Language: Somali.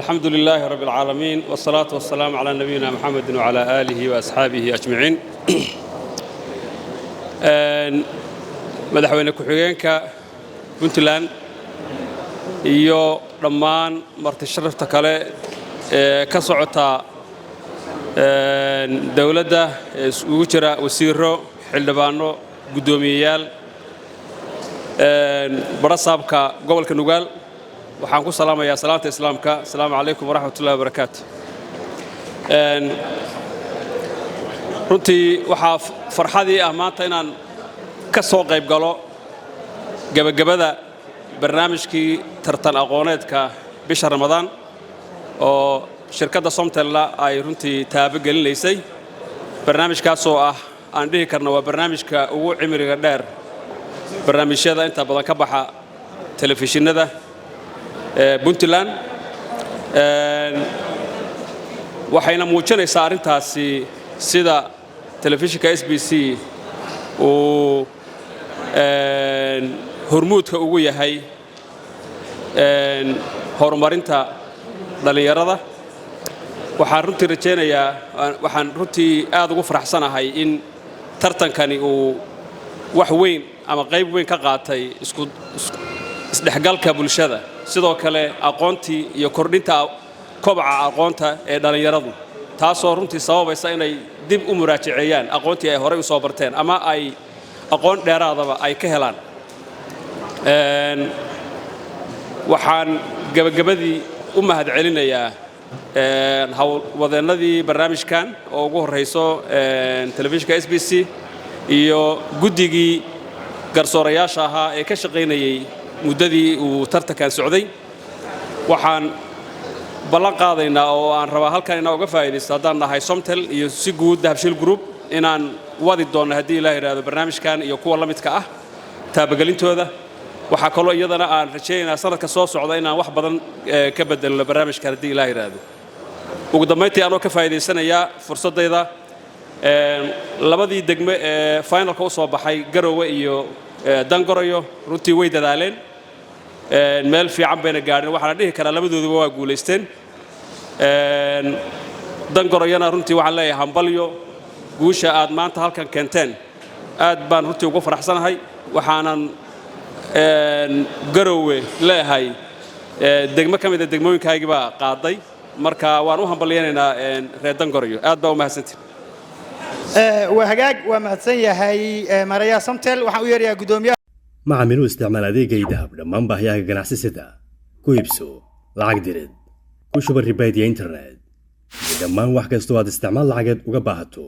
الحمد لله رب العالمين والصلاة والسلام على نبينا محمد وعلى آله وأصحابه أجمعين. مدحوينك وحيينك بنتلان iyo dhammaan marti sharafta kale ka socota dawladda isugu jira wasiiro xildhibaano gudoomiyayaal barasaabka gobolka Nugaal waxaan ku salaamayaa salaanta islaamka assalaamu alaykum waraxmatullaahi wabarakaatuh. runtii waxaa farxadii ah maanta inaan ka soo qayb galo gabagabada barnaamijkii tartan aqooneedka bisha Ramadaan oo shirkadda Somtel ay runtii taabagelinaysay barnaamijkaas oo ah aan dhihi karno waa barnaamijka ugu cimriga dheer barnaamijyada inta badan ka baxa telefishinada Puntland waxayna muujinaysaa arintaasi sida telefishinka SBC uu hormuudka ugu yahay horumarinta dhalinyarada waxaan runtii rajaynayaa waxaan runtii aad ugu faraxsanahay in tartankani uu wax weyn ama qayb weyn ka qaatay isdhexgalka bulshada sidoo kale aqoontii iyo kordhinta kobaca aqoonta ee dhalinyaradu taasoo runtii sababaysa inay dib u muraajaceeyaan aqoontii ay hore u soo barteen ama ay aqoon dheeraadaba ay ka helaan waxaan gabagabadii u mahadcelinayaa hawlwadeenadii barnaamijkan oo ugu horeyso telefishinka SBC iyo guddigii garsoorayaasha ahaa ee ka shaqeynayay muddadii uu tartankan socday waxaan ballan qaadaynaa oo aan rabaa halkan inaan uga faa'iideysto haddaan nahay Somtel iyo si guud Dahabshiil Group inaan wadi doono haddii Ilaahay yiraahdo barnaamijkan iyo kuwa la midka ah taabagelintooda waxa kaloo iyadana aan rajaynayaa sanadka soo socda inaan wax badan ka bedelno barnaamijkan haddii Ilaahay yiraahdo ugu dambeyntii aan ka faa'iideysanayaa fursadayda labadii degme ee finalka u soo baxay Garowe iyo Dangoroyo runtii way dadaaleen meel fiican bayna gaareen waxaan dhihi karaa labadooduba waa guuleysteen Dangoroyana runtii waxaan leeyahay hambalyo guusha aad maanta halkan keenteen aad baan runtii ugu faraxsanahay waxaanan Garowe leeyahay degmo kamid ah degmooyinkayga baa qaaday marka waan u hambalyeynaa reer Dangoroyo aad baa u mahadsantiin وهجاج ومهتسين هاي ماريا سمتل وحوير يا قدوميا مع منو استعمال هذه جيدة لما نبهيها جناح سيدا كويبسو العقد درد كوشو بالرباية إنترنت لما واحد استوى استعمال العقد وجبهته